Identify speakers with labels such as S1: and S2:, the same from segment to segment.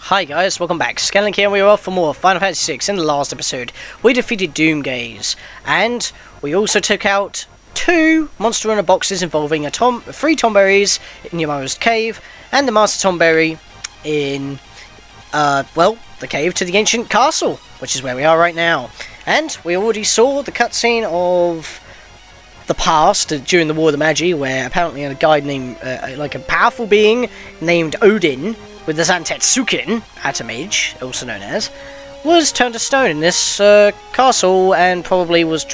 S1: Hi guys, welcome back. Scatlink here, and we are off for more Final Fantasy VI. In the last episode, we defeated Doomgaze, and we also took out 2 monster runner boxes involving 3 Tomberries in Yamaro's cave, and the Master Tomberry in, well, the cave to the ancient castle, which is where we are right now. And we already saw the cutscene of the past during the War of the Magi, where apparently a guy named, like a powerful being named Odin, with the Zantetsuken, Atomage, also known as, was turned to stone in this castle and probably was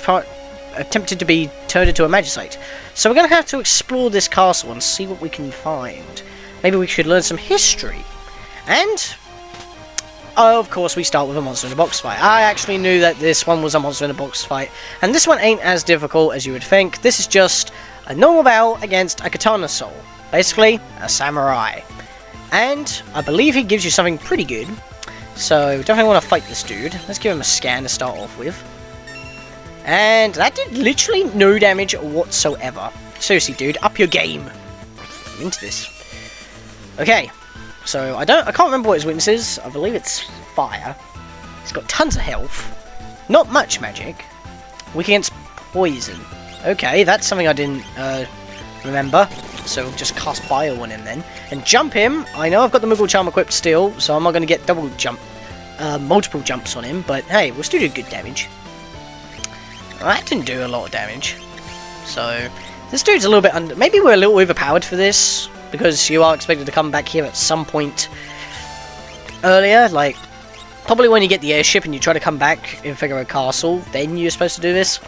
S1: attempted to be turned into a Magicite. So we're going to have to explore this castle and see what we can find. Maybe we should learn some history. And, of course, we start with a monster in a box fight. I actually knew that this one was a monster in a box fight, and this one ain't as difficult as you would think. This is just a normal battle against a katana soul. Basically, a samurai. And I believe he gives you something pretty good. So definitely want to fight this dude. Let's give him a scan to start off with. And that did literally no damage whatsoever. Seriously, dude, up your game. I'm into this. Okay. So I can't remember what his weakness is. I believe it's fire. He's got tons of health. Not much magic. Weak against poison. Okay, that's something I didn't remember. So we'll just cast Bio on him then. And jump him. I know I've got the Moogle Charm equipped still, so I'm not going to get multiple jumps on him. But hey, we'll still do good damage. Well, that didn't do a lot of damage. So this dude's a little bit under. Maybe we're a little overpowered for this, because you are expected to come back here at some point earlier. Like, probably when you get the airship and you try to come back in Figaro Castle, then you're supposed to do this.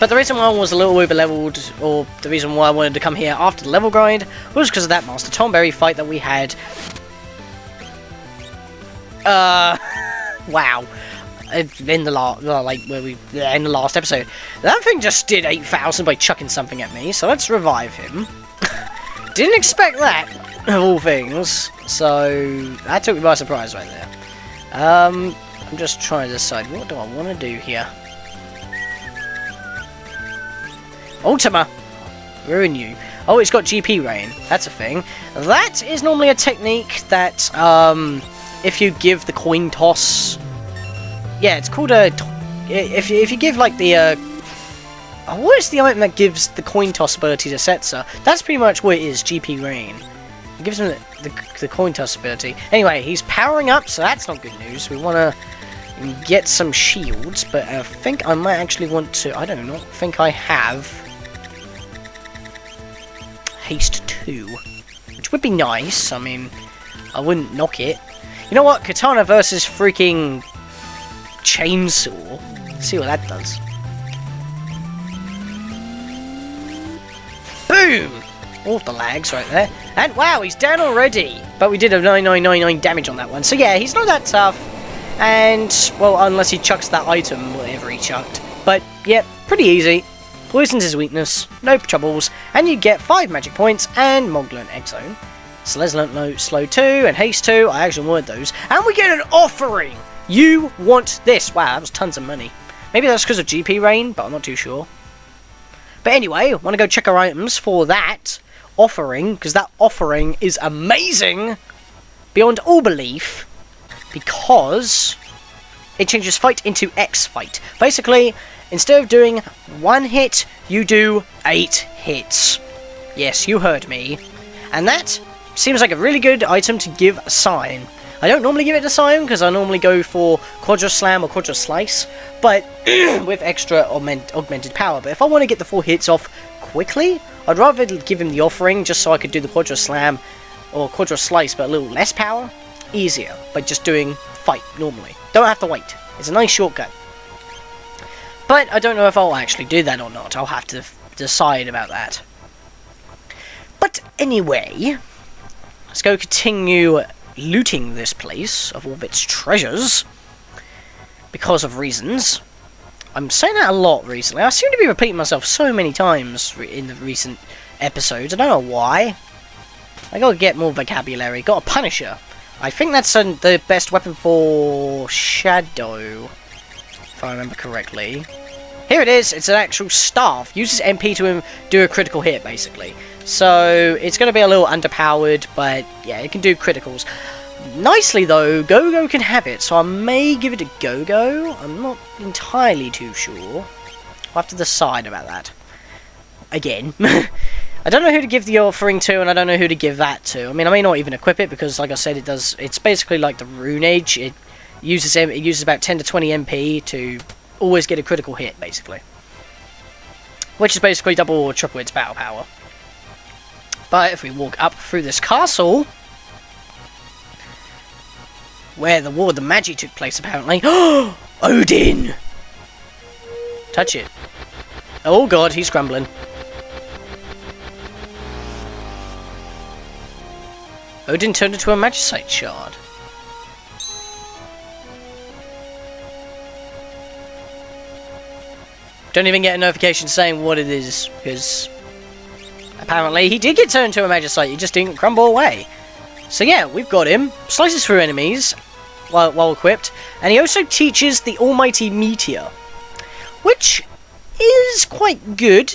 S1: But the reason why I was a little over-leveled, or the reason why I wanted to come here after the level grind, was because of that Master Tomberry fight that we had. Wow. In the last episode. That thing just did 8,000 by chucking something at me, so let's revive him. Didn't expect that, of all things. So, that took me by surprise right there. I'm just trying to decide, what do I want to do here? Ultima! Ruin you. Oh, it's got GP Rain. That's a thing. That is normally a technique that, if you give the coin toss... Yeah, it's called a... If you give, like, the, what is the item that gives the coin toss ability to Setzer? That's pretty much what it is, GP Rain. It gives him the coin toss ability. Anyway, he's powering up, so that's not good news. We want to get some shields, but I think I might actually want to... I don't know, think I have... Haste 2, which would be nice. I mean, I wouldn't knock it. You know what? Katana versus freaking chainsaw. Let's see what that does. Boom! All of the lags right there. And wow, he's down already. But we did have 9999 damage on that one. So yeah, he's not that tough. And, well, unless he chucks that item, whatever he chucked. But, yeah, pretty easy. Poison's his weakness, no troubles, and you get 5 magic points and Moglin Exo. Celeste Slow 2 and Haste 2, I actually wanted those. And we get an offering! You want this! Wow, that was tons of money. Maybe that's because of GP Rain, but I'm not too sure. But anyway, I want to go check our items for that offering, because that offering is amazing! Beyond all belief, because it changes fight into X fight. Basically, instead of doing 1 hit, you do 8 hits. Yes, you heard me. And that seems like a really good item to give a sign. I don't normally give it a sign, because I normally go for Quadra Slam or Quadra Slice, but with extra augmented power. But if I want to get the 4 hits off quickly, I'd rather give him the offering, just so I could do the Quadra Slam or Quadra Slice, but a little less power. Easier, by just doing fight normally. Don't have to wait. It's a nice shortcut. But I don't know if I'll actually do that or not. I'll have to decide about that. But anyway, let's go continue looting this place of all of its treasures. Because of reasons. I'm saying that a lot recently. I seem to be repeating myself so many times in the recent episodes. I don't know why. I gotta get more vocabulary. Got a Punisher. I think that's the best weapon for Shadow, if I remember correctly. Here it is, it's an actual staff. Uses MP to do a critical hit, basically. So, it's going to be a little underpowered, but yeah, it can do criticals. Nicely though, Go-Go can have it, so I may give it a Go-Go. I'm not entirely too sure. I'll have to decide about that. Again. I don't know who to give the offering to, and I don't know who to give that to. I mean, I may not even equip it, because like I said, it's basically like the Rune Age. It uses about 10 to 20 MP to always get a critical hit, basically. Which is basically double or triple its battle power. But if we walk up through this castle, where the War of the Magi took place, apparently. Odin! Touch it. Oh god, he's scrambling. Odin turned into a Magicite shard. Don't even get a notification saying what it is, because apparently he did get turned into a Magicite, he just didn't crumble away. So yeah, we've got him. Slices through enemies while equipped, and he also teaches the Almighty Meteor, which is quite good.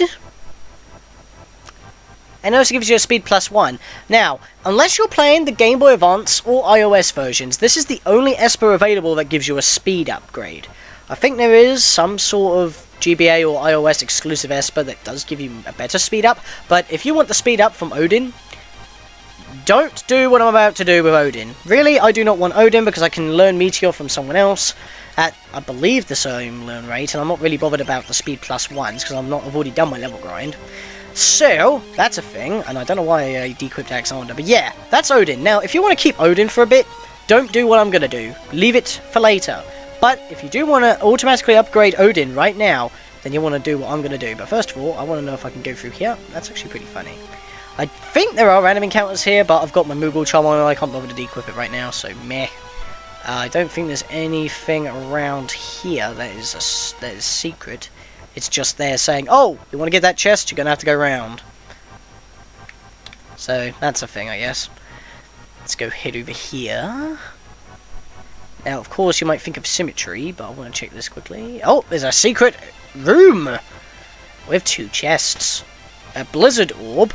S1: And also gives you a speed +1. Now, unless you're playing the Game Boy Advance or iOS versions, this is the only Esper available that gives you a speed upgrade. I think there is some sort of GBA or iOS exclusive Esper that does give you a better speed up, but if you want the speed up from Odin, don't do what I'm about to do with Odin. Really, I do not want Odin because I can learn Meteor from someone else at, I believe, the same learn rate, and I'm not really bothered about the speed +1s because I've already done my level grind. So, that's a thing, and I don't know why I dequipped Alexander, but yeah, that's Odin. Now, if you want to keep Odin for a bit, don't do what I'm going to do. Leave it for later. But if you do want to automatically upgrade Odin right now, then you want to do what I'm going to do. But first of all, I want to know if I can go through here. That's actually pretty funny. I think there are random encounters here, but I've got my Moogle Charm on and I can't bother to dequip it right now, so meh. I don't think there's anything around here that is secret. It's just there saying, oh, you want to get that chest? You're going to have to go round. So, that's a thing, I guess. Let's go head over here. Now, of course, you might think of symmetry, but I want to check this quickly. Oh, there's a secret room with 2 chests. A blizzard orb.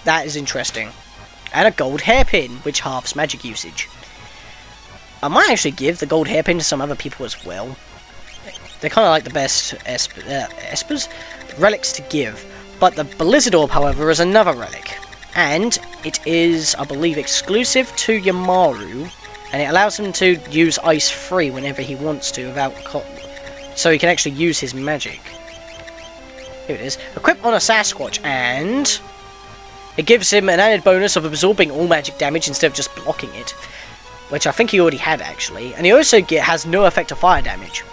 S1: That is interesting. And a gold hairpin, which halves magic usage. I might actually give the gold hairpin to some other people as well. They're kind of like the best espers, relics to give. But the Blizzard Orb, however, is another relic. And it is, I believe, exclusive to Yamaru. And it allows him to use ice free whenever he wants to without so he can actually use his magic. Here it is. Equip on a Sasquatch, and it gives him an added bonus of absorbing all magic damage instead of just blocking it. Which I think he already had, actually. And he also has no effect of fire damage.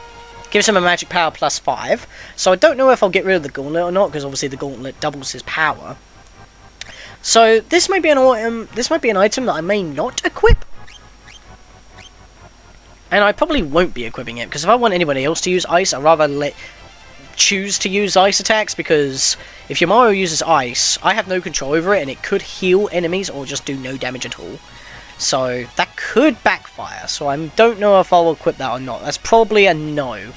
S1: Gives him a magic power +5. So I don't know if I'll get rid of the gauntlet or not, because obviously the gauntlet doubles his power. So this might be an item that I may not equip. And I probably won't be equipping it, because if I want anybody else to use ice, I'd rather choose to use ice attacks, because if Yamaru uses ice, I have no control over it, and it could heal enemies or just do no damage at all. So that could backfire, so I don't know if I'll equip that or not. That's probably a no.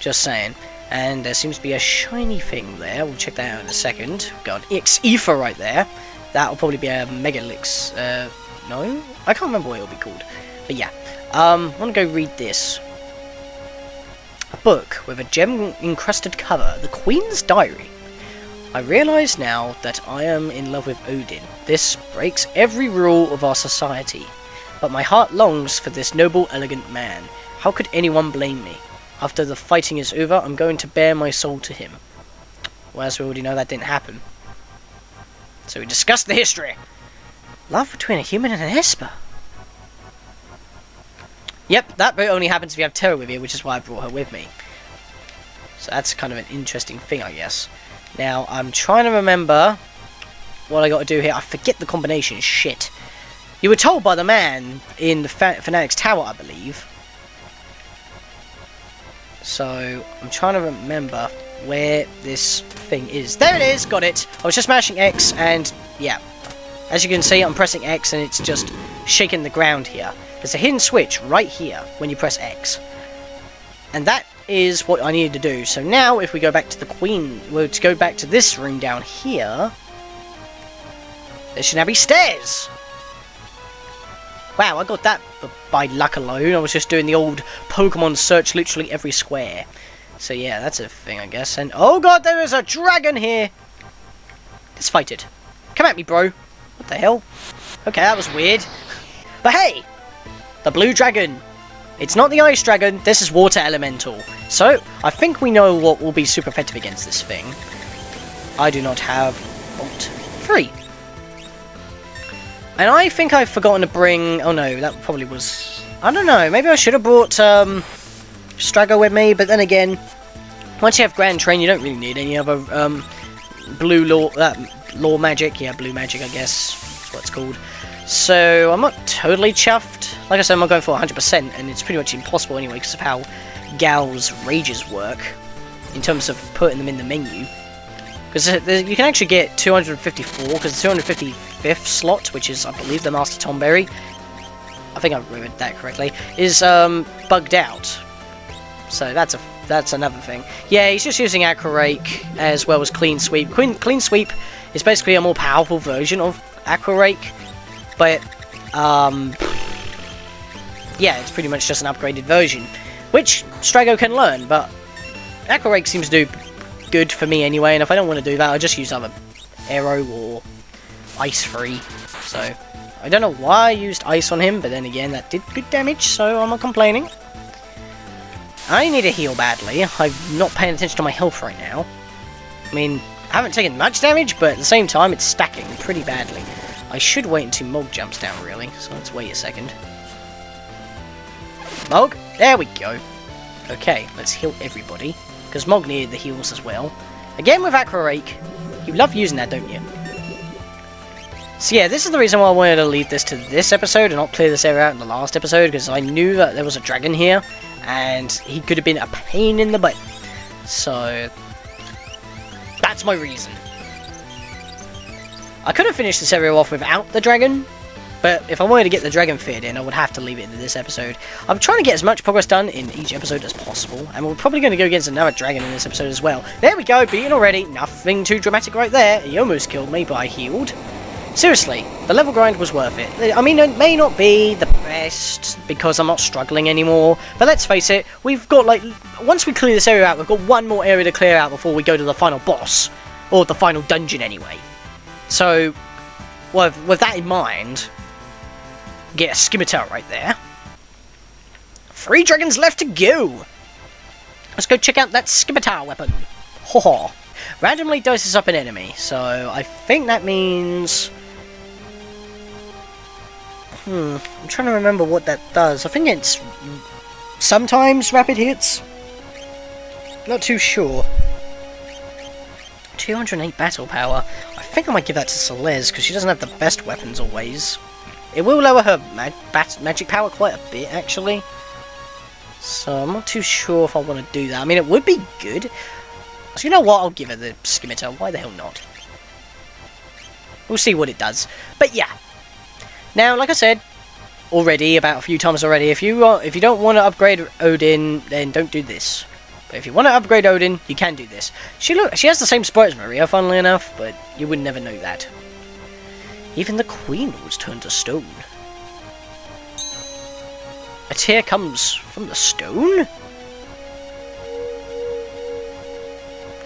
S1: Just saying. And there seems to be a shiny thing there. We'll check that out in a second. Got X Ether right there. That'll probably be a Megalix. No? I can't remember what it'll be called. But yeah. I want to go read this. A book with a gem-encrusted cover. The Queen's Diary. I realise now that I am in love with Odin. This breaks every rule of our society. But my heart longs for this noble, elegant man. How could anyone blame me? After the fighting is over, I'm going to bare my soul to him. Well, as we already know, that didn't happen. So we discussed the history. Love between a human and an Esper. Yep, that bit only happens if you have Terra with you, which is why I brought her with me. So that's kind of an interesting thing, I guess. Now, I'm trying to remember what I got to do here. I forget the combination. Shit. You were told by the man in the Fanatics Tower, I believe. So, I'm trying to remember where this thing is. There it is! Got it! I was just mashing X, and yeah. As you can see, I'm pressing X, and it's just shaking the ground here. There's a hidden switch right here when you press X. And that is what I needed to do. So now, if we go back to the Queen, well, to go back to this room down here, there should now be stairs. Wow, I got that by luck alone. I was just doing the old Pokemon search literally every square. So yeah, that's a thing, I guess. And oh god, there is a dragon here! Let's fight it. Come at me, bro. What the hell? Okay, that was weird. But hey! The blue dragon. It's not the ice dragon, this is water elemental. So, I think we know what will be super effective against this thing. I do not have Bolt 3. And I think I've forgotten to bring... Oh no, that probably was... I don't know, maybe I should have brought Strago with me, but then again, once you have Grand Train, you don't really need any other blue law magic. Yeah, blue magic, I guess that's what it's called. So, I'm not totally chuffed. Like I said, I'm not going for 100%, and it's pretty much impossible anyway because of how Gal's rages work in terms of putting them in the menu. Because you can actually get 254, because the 255th slot, which is, I believe, the Master Tomberry, I think I read that correctly, is bugged out. So that's another thing. Yeah, he's just using Aqua Rake as well as Clean Sweep. Clean Sweep is basically a more powerful version of Aqua Rake, but yeah, it's pretty much just an upgraded version, which Strago can learn, but Aqua Rake seems to do good for me anyway, and if I don't want to do that, I'll just use either Aero or Ice Free. So, I don't know why I used Ice on him, but then again, that did good damage, so I'm not complaining. I need a heal badly. I'm not paying attention to my health right now. I mean, I haven't taken much damage, but at the same time, it's stacking pretty badly. I should wait until Mog jumps down, really, so let's wait a second. Mog, there we go. Okay, let's heal everybody, because Mog needed the heals as well. Again with Aqua Rake. You love using that, don't you? So yeah, this is the reason why I wanted to leave this to this episode and not clear this area out in the last episode, because I knew that there was a dragon here, and he could have been a pain in the butt. So, that's my reason. I could have finished this area off without the dragon, but if I wanted to get the dragon fit in, I would have to leave it in this episode. I'm trying to get as much progress done in each episode as possible, and we're probably going to go against another dragon in this episode as well. There we go, beaten already. Nothing too dramatic right there. He almost killed me, but I healed. Seriously, the level grind was worth it. I mean, it may not be the best because I'm not struggling anymore, but let's face it, we've got like, once we clear this area out, we've got one more area to clear out before we go to the final boss, or the final dungeon anyway. So, well, with that in mind, get a Scimitar right there. 3 dragons left to go. Let's go check out that Scimitar weapon. Ho ho. Randomly doses up an enemy, so I think that means... I'm trying to remember what that does. I think it's sometimes rapid hits. Not too sure. 208 battle power. I think I might give that to Celeste, because she doesn't have the best weapons always. It will lower her magic power quite a bit, actually. So I'm not too sure if I want to do that. I mean, it would be good. So you know what? I'll give her the Scimitar. Why the hell not? We'll see what it does. But yeah. Now, like I said already, about a few times already, if you don't want to upgrade Odin, then don't do this. But if you want to upgrade Odin, you can do this. She has the same sprite as Maria, funnily enough, but you would never know that. Even the Queen was turned to stone. A tear comes from the stone?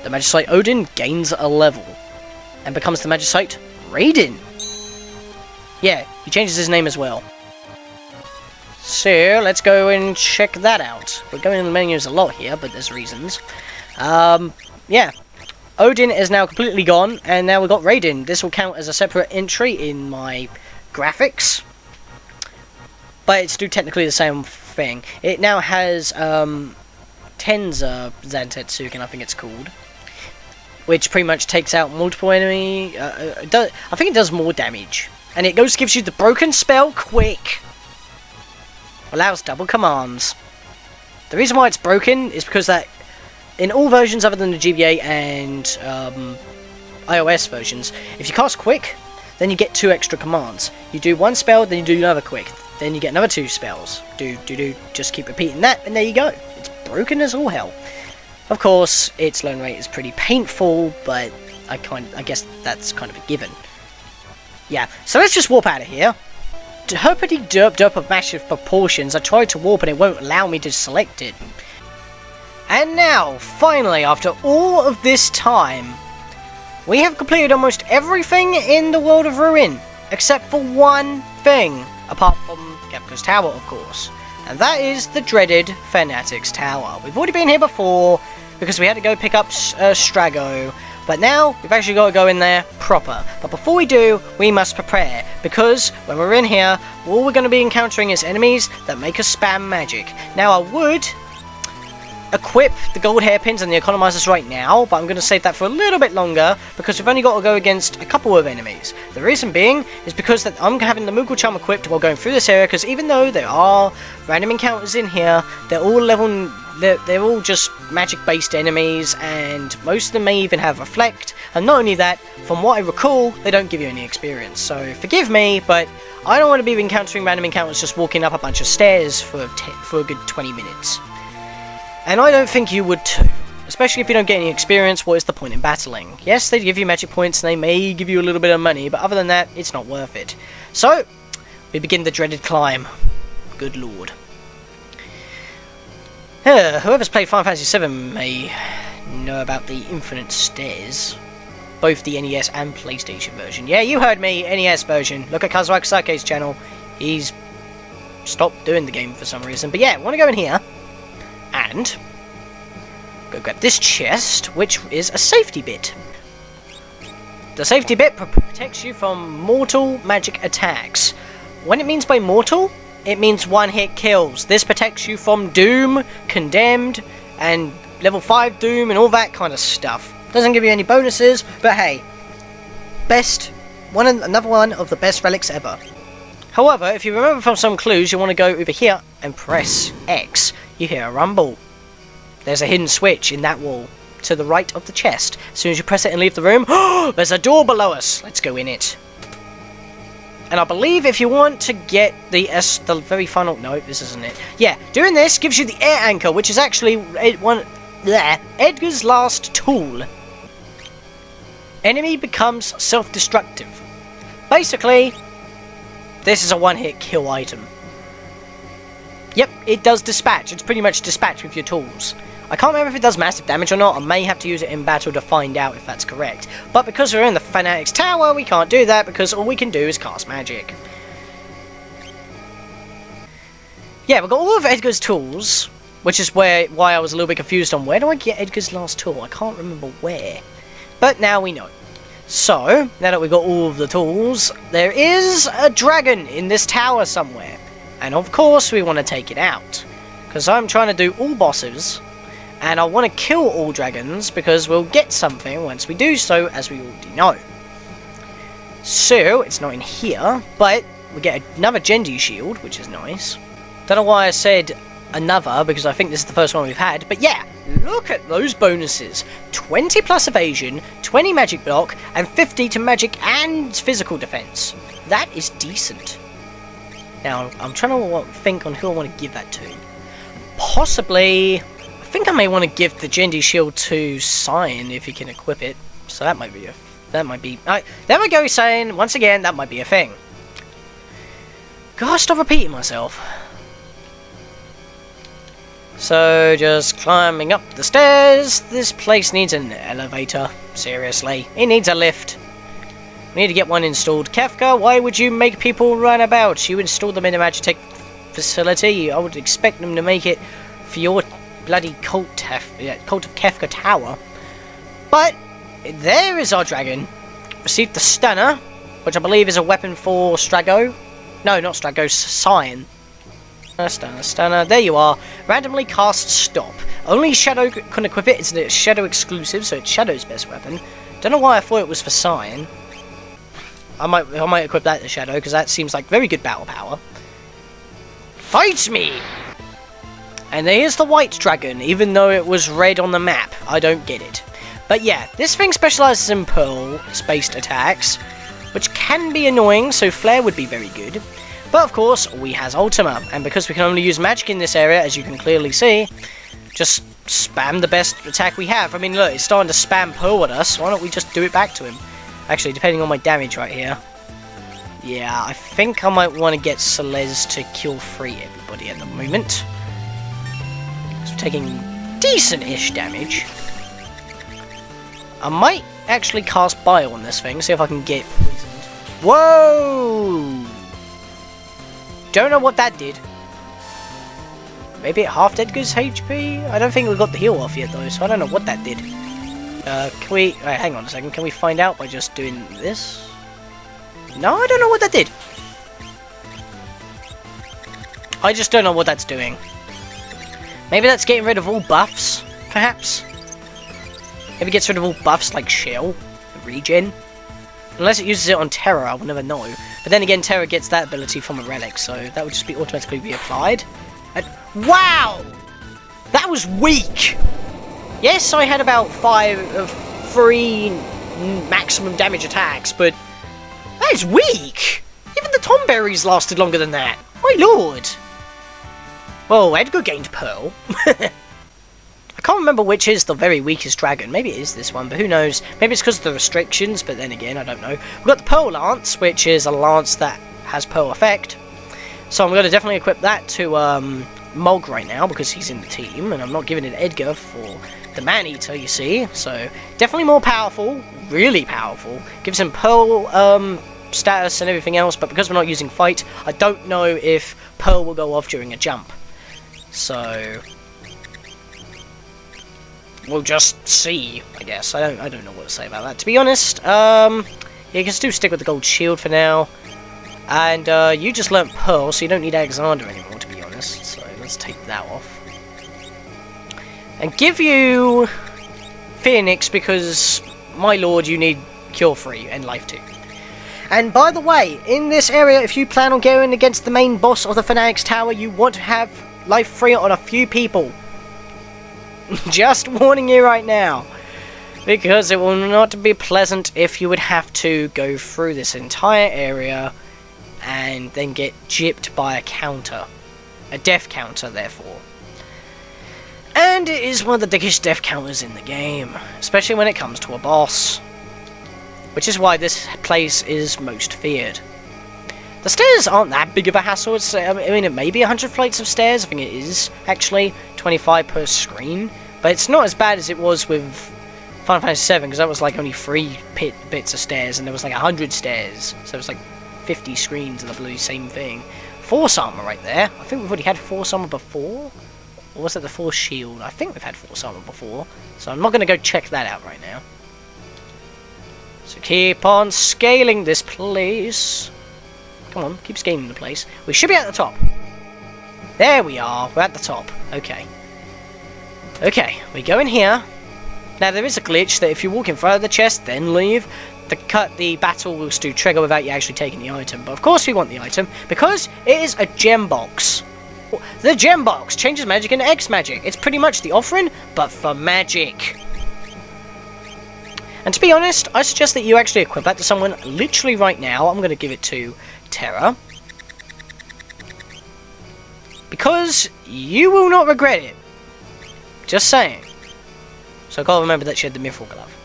S1: The Magicite Odin gains a level and becomes the Magicite Raiden. Yeah, he changes his name as well. So, let's go and check that out. We're going in the menus a lot here, but there's reasons. Yeah. Odin is now completely gone, and now we've got Raiden. This will count as a separate entry in my graphics. But it's still technically the same thing. It now has, Tenza Zantetsuken, I think it's called. Which pretty much takes out multiple enemy. I think it does more damage. And it gives you the broken spell quick. Allows double commands. The reason why it's broken is because that in all versions other than the GBA and iOS versions, if you cast quick, then you get 2 extra commands. You do 1 spell, then you do another quick. Then you get another 2 spells. Just keep repeating that, and there you go. It's broken as all hell. Of course, its loan rate is pretty painful, but I guess that's kind of a given. Yeah, so let's just warp out of here. herpity derp derp of massive proportions. I tried to warp and it won't allow me to select it. And now, finally, after all of this time, we have completed almost everything in the World of Ruin, except for one thing, apart from Kefka's Tower, of course. And that is the dreaded Fanatics Tower. We've already been here before, because we had to go pick up Strago, but now we've actually got to go in there proper. But before we do, we must prepare, because when we're in here, all we're going to be encountering is enemies that make us spam magic. Now I would equip the gold hairpins and the economizers right now, but I'm going to save that for a little bit longer because we've only got to go against a couple of enemies. The reason being is because that I'm having the Moogle Charm equipped while going through this area, because even though there are random encounters in here, they're all just magic based enemies, and most of them may even have reflect, and not only that, from what I recall, they don't give you any experience. So forgive me, but I don't want to be encountering random encounters just walking up a bunch of stairs for a good 20 minutes. And I don't think you would too. Especially if you don't get any experience, what is the point in battling? Yes, they give you magic points and they may give you a little bit of money, but other than that, it's not worth it. So, we begin the dreaded climb. Good lord. Whoever's played Final Fantasy VII may know about the infinite stairs. Both the NES and PlayStation version. Yeah, you heard me, NES version. Look at Kazuaki Sake's channel. He's stopped doing the game for some reason. But yeah, I want to go in here. And go grab this chest, which is a safety bit. The safety bit protects you from mortal magic attacks. When it means by mortal, it means one-hit kills. This protects you from Doom, Condemned, and level 5 Doom, and all that kind of stuff. Doesn't give you any bonuses, but hey, another one of the best relics ever. However, if you remember from some clues, you want to go over here and press X. You hear a rumble. There's a hidden switch in that wall to the right of the chest. As soon as you press it and leave the room, there's a door below us. Let's go in it. And I believe if you want to get the very final... No, this isn't it. Yeah, doing this gives you the air anchor, which is actually Edgar's last tool. Enemy becomes self-destructive. Basically, this is a one-hit kill item. Yep, it does dispatch. It's pretty much dispatch with your tools. I can't remember if it does massive damage or not. I may have to use it in battle to find out if that's correct. But because we're in the Fanatics Tower, we can't do that because all we can do is cast magic. Yeah, we've got all of Edgar's tools, which is why I was a little bit confused on where do I get Edgar's last tool. I can't remember where. But now we know. So, now that we've got all of the tools, there is a dragon in this tower somewhere. And of course, we want to take it out. Because I'm trying to do all bosses. And I want to kill all dragons because we'll get something once we do so, as we already know. So, it's not in here, but we get another Genji shield, which is nice. Don't know why I said another, because I think this is the first one we've had. But yeah, look at those bonuses. 20 plus evasion, 20 magic block, and 50 to magic and physical defense. That is decent. Now, I'm trying to think on who I want to give that to. Possibly, I think I may want to give the Genji shield to Cyan if he can equip it. So that might be there we go, Cyan. Once again, that might be a thing. Gotta stop repeating myself. So, just climbing up the stairs. This place needs an elevator. Seriously, it needs a lift. We need to get one installed. Kefka, why would you make people run about? You installed them in a Magitech facility. I would expect them to make it for your bloody cult of Kefka Tower. But there is our dragon. Received the stunner, which I believe is a weapon for Strago. No, not Strago, Cyan. Stunner. There you are. Randomly cast stop. Only Shadow can equip it. It's a Shadow exclusive, so it's Shadow's best weapon. Don't know why I thought it was for Cyan. I might equip that to Shadow, because that seems like very good battle power. Fight me! And there's the white dragon, even though it was red on the map. I don't get it. But yeah, this thing specializes in pearl-based attacks, which can be annoying, so Flare would be very good. But of course, we has Ultima, and because we can only use magic in this area, as you can clearly see, just spam the best attack we have. I mean, look, it's starting to spam Pearl at us. Why don't we just do it back to him? Actually, depending on my damage right here. Yeah, I think I might want to get Celeste to kill free everybody at the moment. So taking decent-ish damage. I might actually cast Bile on this thing, see if I can get poisoned. Whoa! Don't know what that did. Maybe it halved Edgar's HP? I don't think we got the heal off yet though, so I don't know what that did. Can we... hang on a second, can we find out by just doing this? No, I don't know what that did. I just don't know what that's doing. Maybe that's getting rid of all buffs, perhaps? Maybe it gets rid of all buffs like Shell, Regen. Unless it uses it on Terra, I will never know. But then again, Terra gets that ability from a relic, so that would just be automatically reapplied. And wow! That was weak! Yes, I had about 3 maximum damage attacks, but that is weak! Even the Tom Berries lasted longer than that. My lord! Whoa, Edgar gained Pearl. I can't remember which is the very weakest dragon. Maybe it is this one, but who knows? Maybe it's because of the restrictions, but then again, I don't know. We've got the Pearl Lance, which is a lance that has Pearl effect. So I'm going to definitely equip that to Mog right now, because he's in the team, and I'm not giving it Edgar for the Man-Eater, you see. So definitely more powerful, really powerful. Gives him Pearl status and everything else, but because we're not using Fight, I don't know if Pearl will go off during a jump. So we'll just see, I guess. I don't know what to say about that, to be honest. Yeah, you can still stick with the gold shield for now. And you just learnt Pearl, so you don't need Alexander anymore, to be honest. So let's take that off. And give you Phoenix, because, my lord, you need Cure Free and Life 2. And by the way, in this area, if you plan on going against the main boss of the Fanatics Tower, you want to have Life 3 on a few people. Just warning you right now, because it will not be pleasant if you would have to go through this entire area and then get gypped by a counter. A death counter, therefore. And it is one of the biggest death counters in the game, especially when it comes to a boss. Which is why this place is most feared. The stairs aren't that big of a hassle. It's, I mean, it may be 100 flights of stairs. I think it is, actually. 25 per screen. But it's not as bad as it was with Final Fantasy VII, because that was like only 3 bits of stairs, and there was like 100 stairs. So it was like 50 screens of the bloody same thing. Force armor right there. I think we've already had Force armor before. Or was it the Force shield? I think we've had Force armor before. So I'm not going to go check that out right now. So keep on scaling this place. Come on, keep scaling the place. We should be at the top. There we are. We're at the top. Okay. Okay, we go in here. Now there is a glitch that if you walk in front of the chest, then leave, the battle will still trigger without you actually taking the item. But of course we want the item, because it is a gem box. The gem box changes magic into X magic. It's pretty much the offering, but for magic. And to be honest, I suggest that you actually equip that to someone literally right now. I'm going to give it to Terra. Because you will not regret it. Just saying. So gotta remember that she had the Mithril Glove.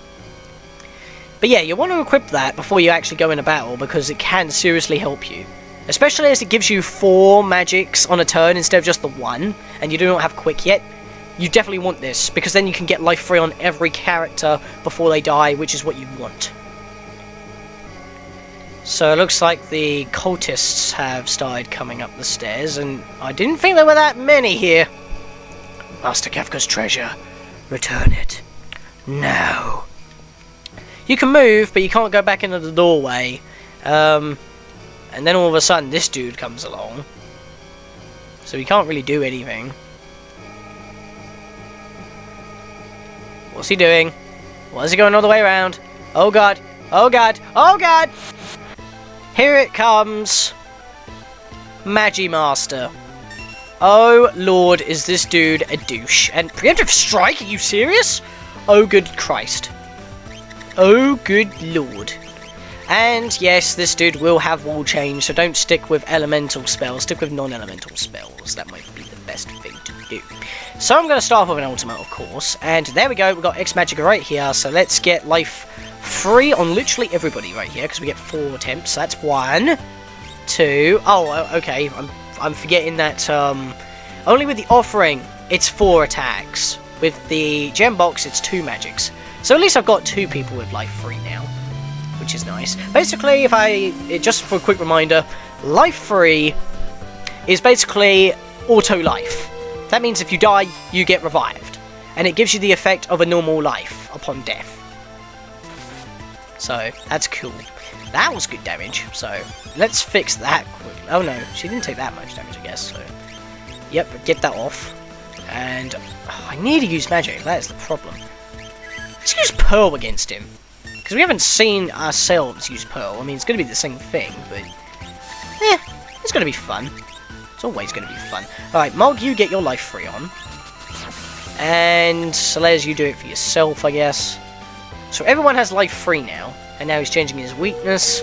S1: But yeah, you want to equip that before you actually go in a battle, because it can seriously help you. Especially as it gives you 4 magics on a turn instead of just the 1, and you do not have Quick yet. You definitely want this, because then you can get Life 3 on every character before they die, which is what you want. So it looks like the cultists have started coming up the stairs, and I didn't think there were that many here. Master Kefka's treasure. Return it. No. You can move, but you can't go back into the doorway. And then all of a sudden, this dude comes along. So you can't really do anything. What's he doing? Why is he going all the way around? Oh god. Oh god. Oh god! Here it comes. Magi Master. Oh lord, is this dude a douche? And preemptive strike? Are you serious? Oh good Christ. Oh good lord. And yes, this dude will have wall change, so don't stick with elemental spells, stick with non-elemental spells. That might be the best thing to do. So I'm going to start off with an ultimate, of course, and there we go, we've got X Magic right here, so let's get Life free on literally everybody right here, because we get 4 attempts. So that's 1, 2. Oh, okay. I'm forgetting that only with the offering it's 4 attacks. With the gem box it's 2 magics. So at least I've got 2 people with life free now, which is nice. Basically, just for a quick reminder, life free is basically auto life. That means if you die, you get revived, and it gives you the effect of a normal life upon death. So that's cool. That was good damage. So let's fix that quick. Oh no, she didn't take that much damage, I guess. So yep, get that off. And I need to use magic. That is the problem. Let's use Pearl against him, because we haven't seen ourselves use Pearl. I mean, it's going to be the same thing, but it's going to be fun. It's always going to be fun. Alright, Mog, you get your life free on. And Celeste, you do it for yourself, I guess. So everyone has life free now. And now he's changing his weakness,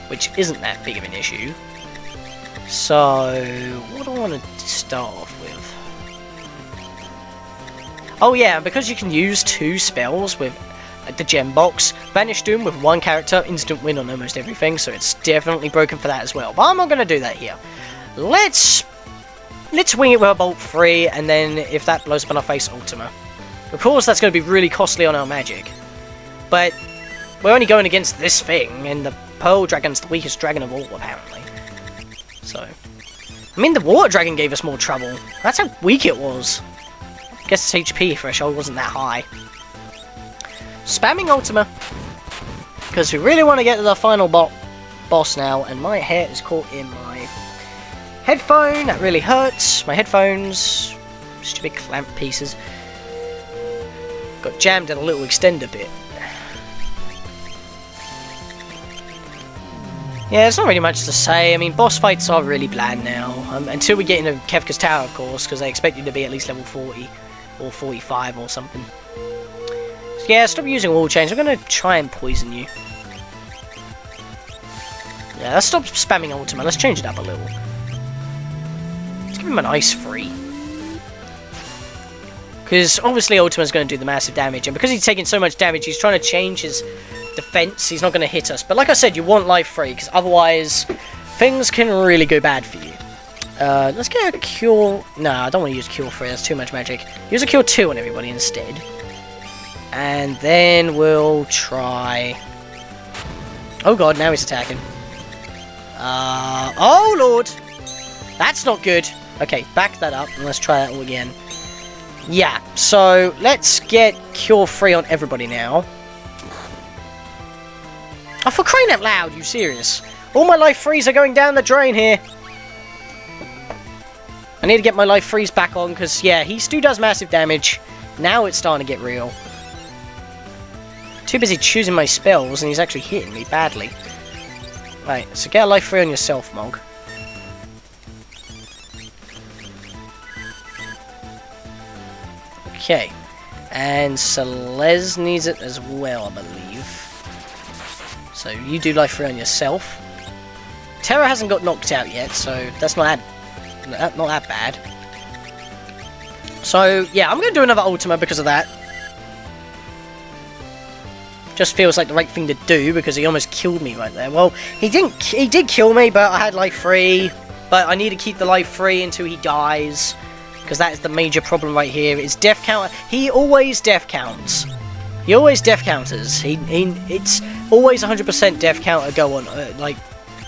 S1: which isn't that big of an issue. So, what do I want to start off with? Oh yeah, because you can use 2 spells with the gem box, Vanish Doom with 1 character, instant win on almost everything, so it's definitely broken for that as well. But I'm not going to do that here. Let's wing it with a Bolt 3, and then if that blows up in our face, Ultima. Of course, that's going to be really costly on our magic. But we're only going against this thing, and the Pearl Dragon's the weakest dragon of all, apparently. So, I mean, the Water Dragon gave us more trouble. That's how weak it was. I guess its HP threshold wasn't that high. Spamming Ultima, because we really want to get to the final boss now, and my hair is caught in my headphone. That really hurts. My headphones, stupid clamp pieces, got jammed in a little extender bit. Yeah, there's not really much to say. I mean, boss fights are really bland now. Until we get into Kefka's Tower, of course, because they expect you to be at least level 40 or 45 or something. So yeah, stop using wall change. I'm going to try and poison you. Yeah, let's stop spamming Ultima. Let's change it up a little. Let's give him an ice free. Because obviously Ultima's going to do the massive damage, and because he's taking so much damage, he's trying to change his defense. He's not going to hit us. But like I said, you want life free, because otherwise things can really go bad for you. Let's get a cure. Nah, I don't want to use cure 3. That's too much magic. Use a cure 2 on everybody instead. And then we'll try... Oh god, now he's attacking. Oh lord! That's not good. Okay, back that up and let's try that all again. Yeah, so let's get cure 3 on everybody now. Oh, for crying out loud, you serious? All my life frees are going down the drain here. I need to get my life freeze back on, because, yeah, he still does massive damage. Now it's starting to get real. Too busy choosing my spells, and he's actually hitting me badly. Right, so get a life free on yourself, Mog. Okay. And Celeste needs it as well, I believe. So you do life free on yourself. Terra hasn't got knocked out yet, so that's not that bad. So yeah, I'm gonna do another Ultima because of that. Just feels like the right thing to do because he almost killed me right there. Well, he did kill me, but I had life free. But I need to keep the life free until he dies, because that is the major problem right here. Is death counter. He always death counts. He always death counters. It's always 100% death counter go on, like,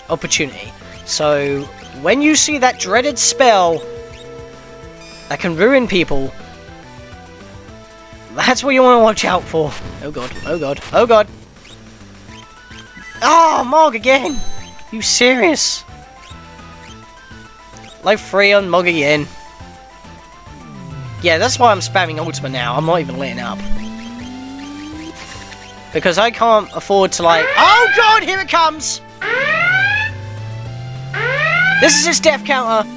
S1: opportunity. So, when you see that dreaded spell that can ruin people, that's what you want to watch out for. Oh god, oh god, oh god. Oh, Mog again! You serious? Life free on Mog again. Yeah, that's why I'm spamming Ultima now. I'm not even letting up. Because I can't afford to, like... Oh god, here it comes! This is his death counter.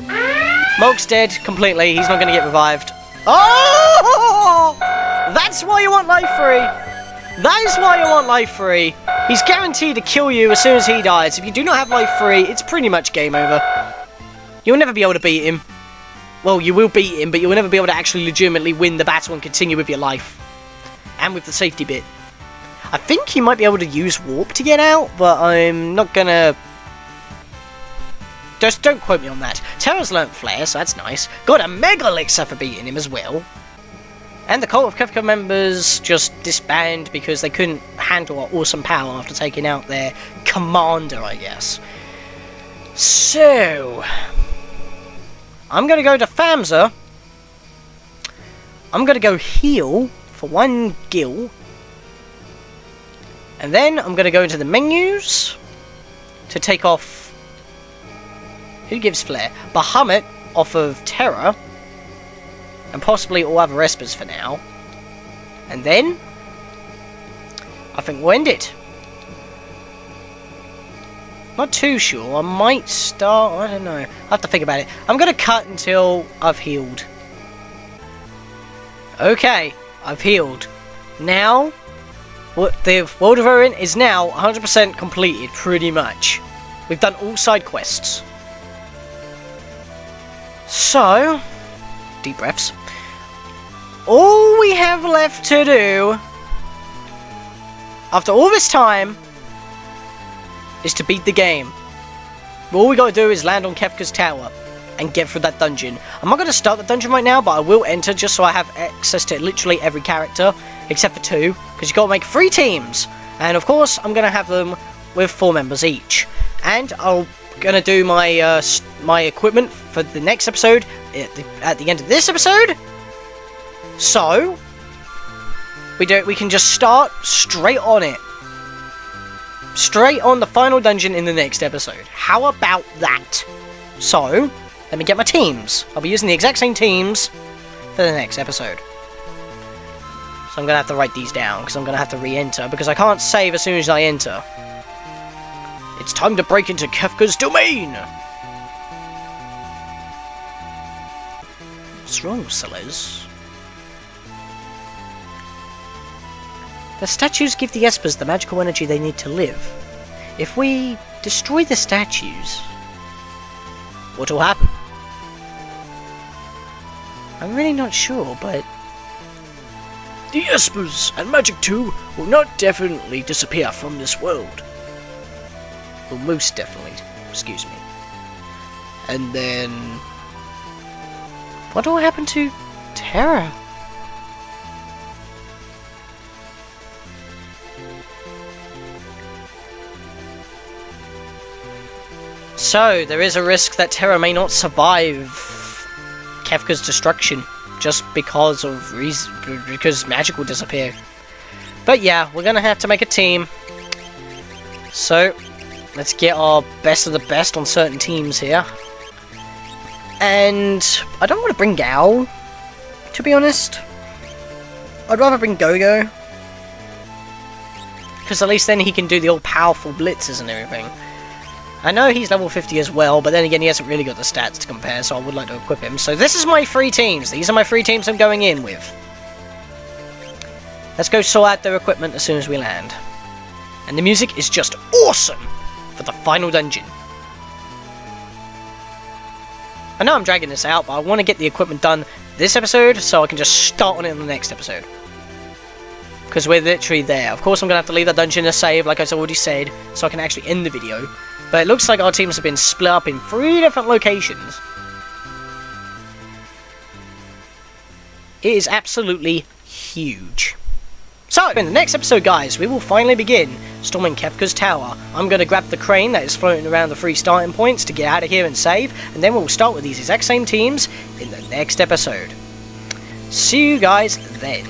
S1: Mog's dead completely. He's not going to get revived. Oh! That's why you want life free. That is why you want life free. He's guaranteed to kill you as soon as he dies. If you do not have life free, it's pretty much game over. You'll never be able to beat him. Well, you will beat him, but you'll never be able to actually legitimately win the battle and continue with your life. and with the safety bit. I think you might be able to use warp to get out, but I'm not gonna... Just don't quote me on that. Terra's learnt Flare, so that's nice. Got a Mega Elixir for beating him as well. And the Cult of Kefka members just disbanded because they couldn't handle our awesome power after taking out their commander, I guess. So... I'm gonna go to Famsa. I'm gonna go heal for 1 gil. And then I'm going to go into the menus to take off... Who gives Flare? Bahamut off of Terra. And possibly all other Espers for now. And then... I think we'll end it. Not too sure. I might start... I don't know. I have to think about it. I'm going to cut until I've healed. Okay. I've healed. Now... the World of Odin is now 100% completed, pretty much. We've done all side quests. So, deep breaths. All we have left to do, after all this time, is to beat the game. All we gotta do is land on Kefka's tower and get through that dungeon. I'm not gonna start the dungeon right now, but I will enter just so I have access to literally every character. Except for 2, because you've got to make 3 teams. And of course, I'm going to have them with 4 members each. And I'm going to do my my equipment for the next episode at the end of this episode. So, we can just start straight on it. Straight on the final dungeon in the next episode. How about that? So, let me get my teams. I'll be using the exact same teams for the next episode. So I'm going to have to write these down, because I'm going to have to re-enter, because I can't save as soon as I enter. It's time to break into Kefka's domain! What's wrong, Celeste? The statues give the Espers the magical energy they need to live. If we destroy the statues, what will happen? I'm really not sure, but... The Espers and Magic 2 will not definitely disappear from this world. Well, most definitely. Excuse me. And then... what will happen to Terra? So, there is a risk that Terra may not survive Kefka's destruction. Just because of because magic will disappear. But yeah, we're gonna have to make a team. So, let's get our best of the best on certain teams here. And I don't want to bring Gal, to be honest. I'd rather bring Gogo. Because at least then he can do the all-powerful blitzes and everything. I know he's level 50 as well, but then again he hasn't really got the stats to compare, so I would like to equip him. So this is my 3 teams. These are my 3 teams I'm going in with. Let's go sort out their equipment as soon as we land. And the music is just awesome for the final dungeon. I know I'm dragging this out, but I want to get the equipment done this episode so I can just start on it in the next episode. Because we're literally there. Of course I'm going to have to leave that dungeon to save, like I already said, so I can actually end the video. But it looks like our teams have been split up in 3 different locations. It is absolutely huge. So, in the next episode, guys, we will finally begin storming Kefka's tower. I'm going to grab the crane that is floating around the 3 starting points to get out of here and save, and then we'll start with these exact same teams in the next episode. See you guys then.